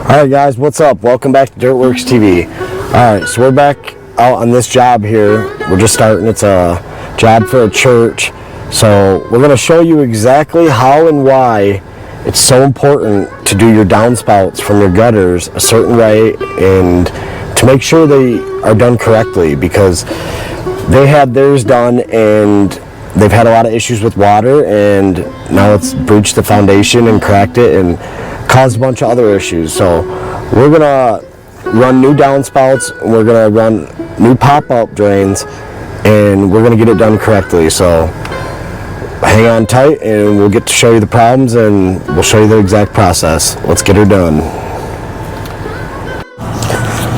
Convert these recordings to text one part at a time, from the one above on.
Alright guys, what's up? Welcome back to Dirtworks TV. Alright, so we're back out on this job here. We're just starting. It's a job for a church. So we're going to show you exactly how and why it's so important to do your downspouts from your gutters a certain way and to make sure they are done correctly, because they had theirs done and they've had a lot of issues with water, and now it's breached the foundation and cracked it and caused a bunch of other issues. So we're gonna run new downspouts, and we're gonna run new pop-up drains, and we're gonna get it done correctly. So hang on tight and we'll get to show you the problems and we'll show you the exact process. Let's get her done.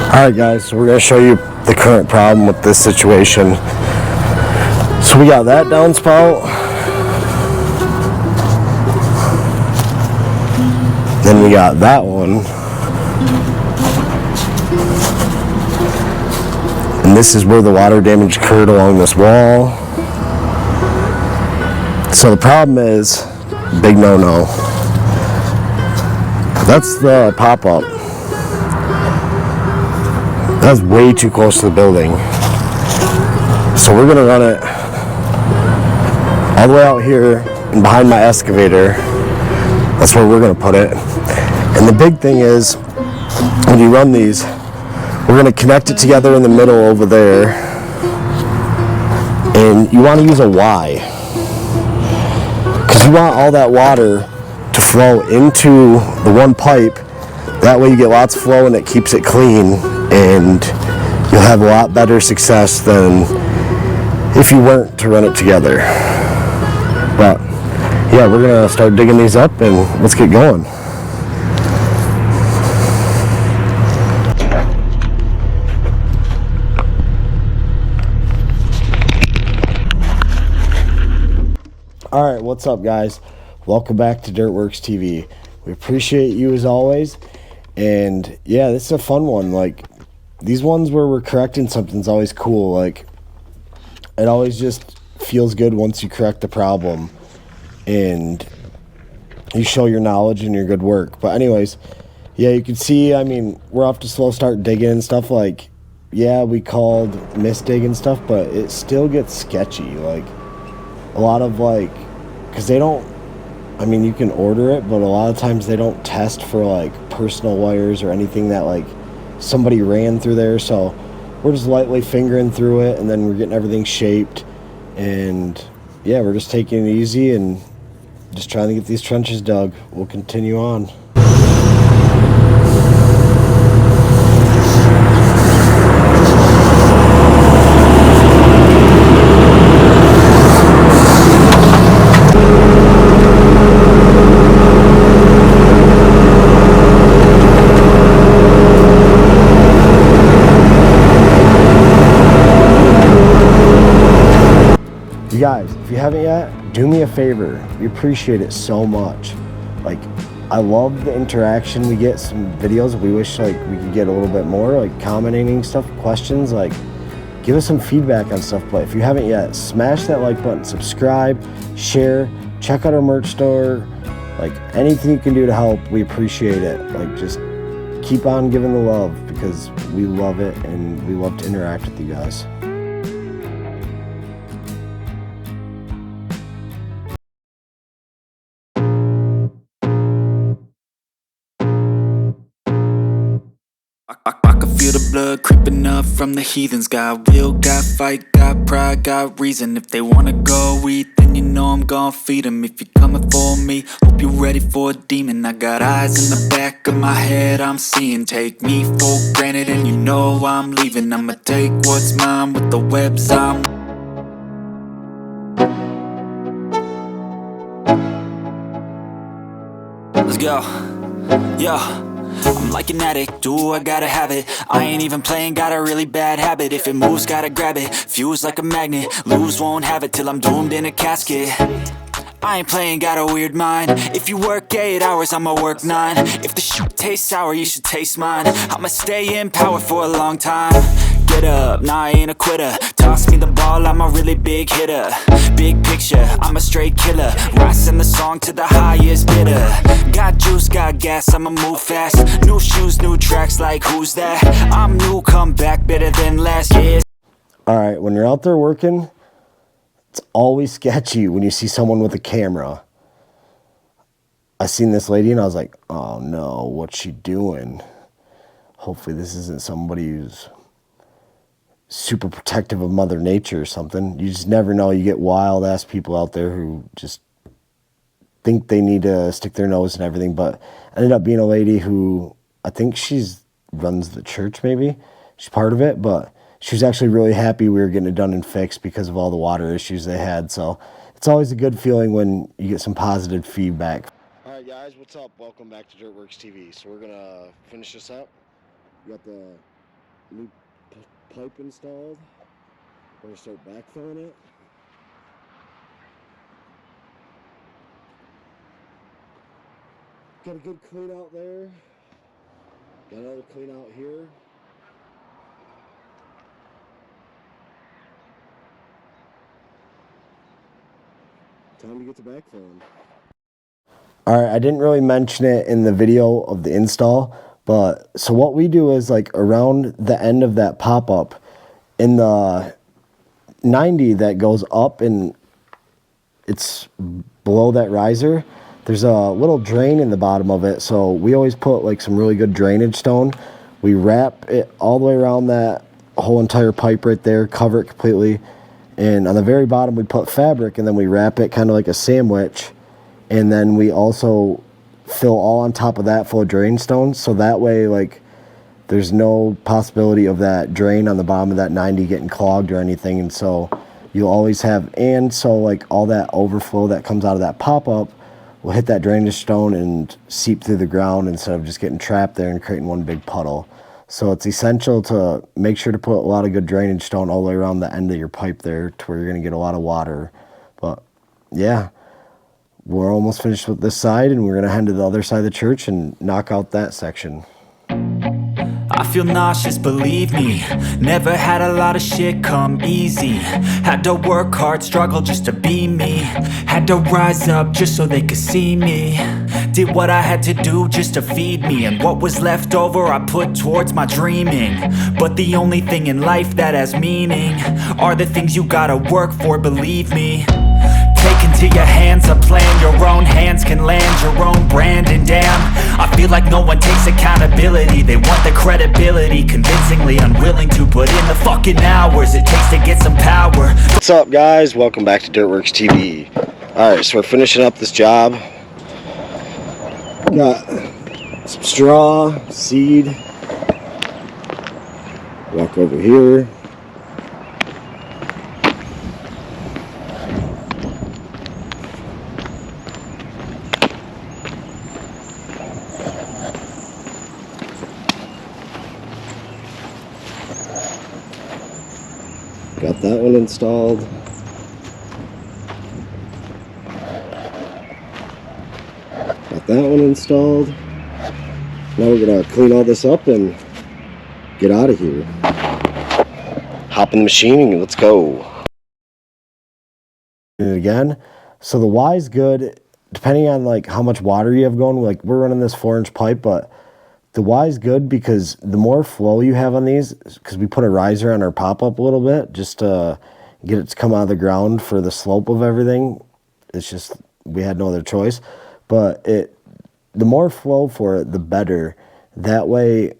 Alright guys, so we're gonna show you the current problem with this situation. So we got that downspout. Then we got that one. And this is where the water damage occurred along this wall. So the problem is, big no-no. That's the pop-up. That's way too close to the building. So we're gonna run it all the way out here and behind my excavator. That's where we're gonna put it. And the big thing is, when you run these, we're gonna connect it together in the middle over there. And you wanna use a Y, because you want all that water to flow into the one pipe. That way you get lots of flow and it keeps it clean, and you'll have a lot better success than if you weren't to run it together. But yeah, we're gonna start digging these up and let's get going. Alright, what's up guys? Welcome back to Dirtworks TV. We appreciate you as always. And yeah, this is a fun one. Like, these ones where we're correcting something's always cool. Like, it always just feels good once you correct the problem and you show your knowledge and your good work. But anyways, yeah, you can see, I mean, we're off to slow start digging and stuff. Like, yeah, we called misdig and stuff, but it still gets sketchy. Like, a lot of, like, because they don't, I mean, you can order it, but a lot of times they don't test for, like, personal wires or anything that, like, somebody ran through there. So we're just lightly fingering through it, and then we're getting everything shaped. And yeah, we're just taking it easy and just trying to get these trenches dug. We'll continue on. Guys, if you haven't yet, do me a favor. We appreciate it so much. Like, I love the interaction. We get some videos. We wish, like, we could get a little bit more, like, commenting stuff, questions. Like, give us some feedback on stuff. But if you haven't yet, smash that like button, subscribe, share, check out our merch store. Like, anything you can do to help, we appreciate it. Like, just keep on giving the love, because we love it and we love to interact with you guys. I can feel the blood creeping up from the heathens. Got will, got fight, got pride, got reason. If they wanna go eat, then you know I'm gon' feed them. If you're coming for me, hope you're ready for a demon. I got eyes in the back of my head, I'm seeing. Take me for granted and you know I'm leaving. I'ma take what's mine with the webs I'm. Let's go, yo. I'm like an addict, do I gotta have it. I ain't even playing, got a really bad habit. If it moves, gotta grab it, fuse like a magnet. Lose, won't have it till I'm doomed in a casket. I ain't playing, got a weird mind. If you work 8 hours, I'ma work 9. If the shoot tastes sour, you should taste mine. I'ma stay in power for a long time. get up, nah, I ain't a quitter. Toss me the ball, I'm a really big hitter. Big picture, I'm a straight killer. Rising the song to the highest bidder. Got juice, got gas, I'ma move fast. New shoes, new tracks, like who's that? I'm new, come back better than last year. All right, when you're out there working, it's always sketchy when you see someone with a camera. I seen this lady and I was like, oh no, what's she doing? Hopefully this isn't somebody who's super protective of Mother Nature or something. You just never know. You get wild ass people out there who just think they need to stick their nose in everything, but ended up being a lady who, I think she's runs the church maybe. She's part of it, but she was actually really happy we were getting it done and fixed because of all the water issues they had. So it's always a good feeling when you get some positive feedback. All right, guys, what's up? Welcome back to Dirtworks TV. So we're going to finish this up. We got the new pipe installed. We're going to start backfilling it. Got a good clean out there. Got another clean out here. Time to get to backfilling. All right, I didn't really mention it in the video of the install, but so what we do is like around the end of that pop-up in the 90 that goes up and it's below that riser, there's a little drain in the bottom of it. So we always put like some really good drainage stone. We wrap it all the way around that whole entire pipe right there, cover it completely. And on the very bottom, we put fabric and then we wrap it kind of like a sandwich. And then we also fill all on top of that full of drain stones. So that way, like, there's no possibility of that drain on the bottom of that 90 getting clogged or anything. And so you'll always have, and so like all that overflow that comes out of that pop-up will hit that drainage stone and seep through the ground instead of just getting trapped there and creating one big puddle. So it's essential to make sure to put a lot of good drainage stone all the way around the end of your pipe there to where you're going to get a lot of water. But yeah, we're almost finished with this side and we're going to head to the other side of the church and knock out that section. I feel nauseous, believe me. Never had a lot of shit come easy. Had to work hard, struggle just to be me. Had to rise up just so they could see me. Did what I had to do just to feed me. And what was left over I put towards my dreaming. But the only thing in life that has meaning are the things you gotta work for, believe me. Take into your hands a plan, your own hands can land your own brand. And damn, I feel like no one takes accountability. They want the credibility, convincingly unwilling to put in the fucking hours it takes to get some power. What's up, guys? Welcome back to Dirtworks TV. Alright, so we're finishing up this job. Got some straw, seed. Walk over here. Got that one installed. Got that one installed. Now we're gonna clean all this up and get out of here. Hop in the machine and let's go. And again, so the Y is good depending on like how much water you have going. Like we're running this 4-inch pipe, but the Y is good because the more flow you have on these, because we put a riser on our pop-up a little bit just to get it to come out of the ground for the slope of everything. It's just, we had no other choice. But the more flow for it, the better. That way,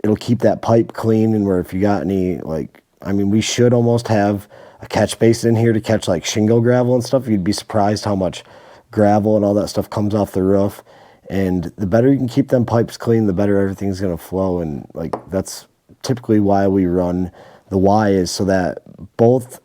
it'll keep that pipe clean, and where if you got any, like, I mean, we should almost have a catch basin in here to catch, like, shingle gravel and stuff. You'd be surprised how much gravel and all that stuff comes off the roof. And the better you can keep them pipes clean, the better everything's going to flow. And, like, that's typically why we run the Y, is so that both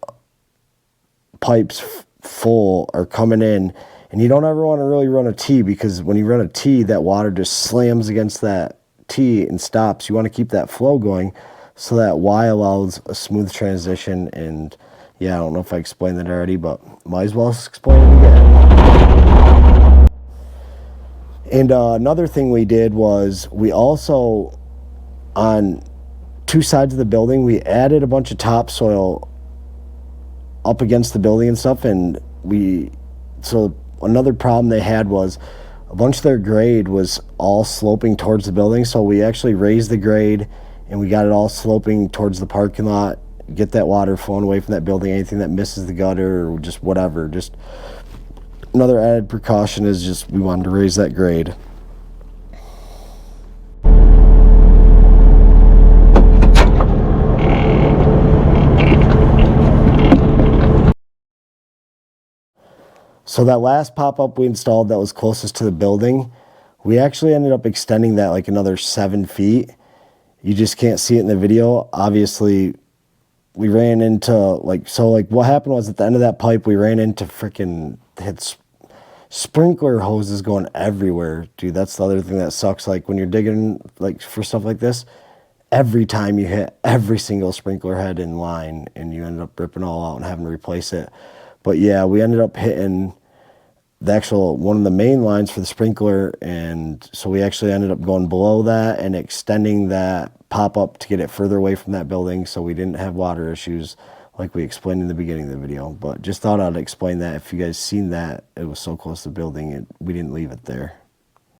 pipes full are coming in. And you don't ever want to really run a T, because when you run a T, that water just slams against that T and stops. You want to keep that flow going so that Y allows a smooth transition. And yeah, I don't know if I explained that already, but might as well explain it again. And another thing we did was we also, on two sides of the building. We added a bunch of topsoil up against the building and stuff, and so another problem they had was a bunch of their grade was all sloping towards the building, so we actually raised the grade and we got it all sloping towards the parking lot, get that water flowing away from that building, anything that misses the gutter or just whatever. Just another added precaution is just we wanted to raise that grade. So that last pop-up we installed that was closest to the building, we actually ended up extending that like another 7 feet. You just can't see it in the video. Obviously, we ran into what happened was at the end of that pipe, we ran into hit sprinkler hoses going everywhere. Dude, that's the other thing that sucks. Like when you're digging like for stuff like this, every time you hit every single sprinkler head in line and you end up ripping all out and having to replace it. But yeah, we ended up hitting the actual one of the main lines for the sprinkler, and so we actually ended up going below that and extending that pop-up to get it further away from that building so we didn't have water issues like we explained in the beginning of the video. But just thought I'd explain that. If you guys seen that, it was so close to the building, we didn't leave it there.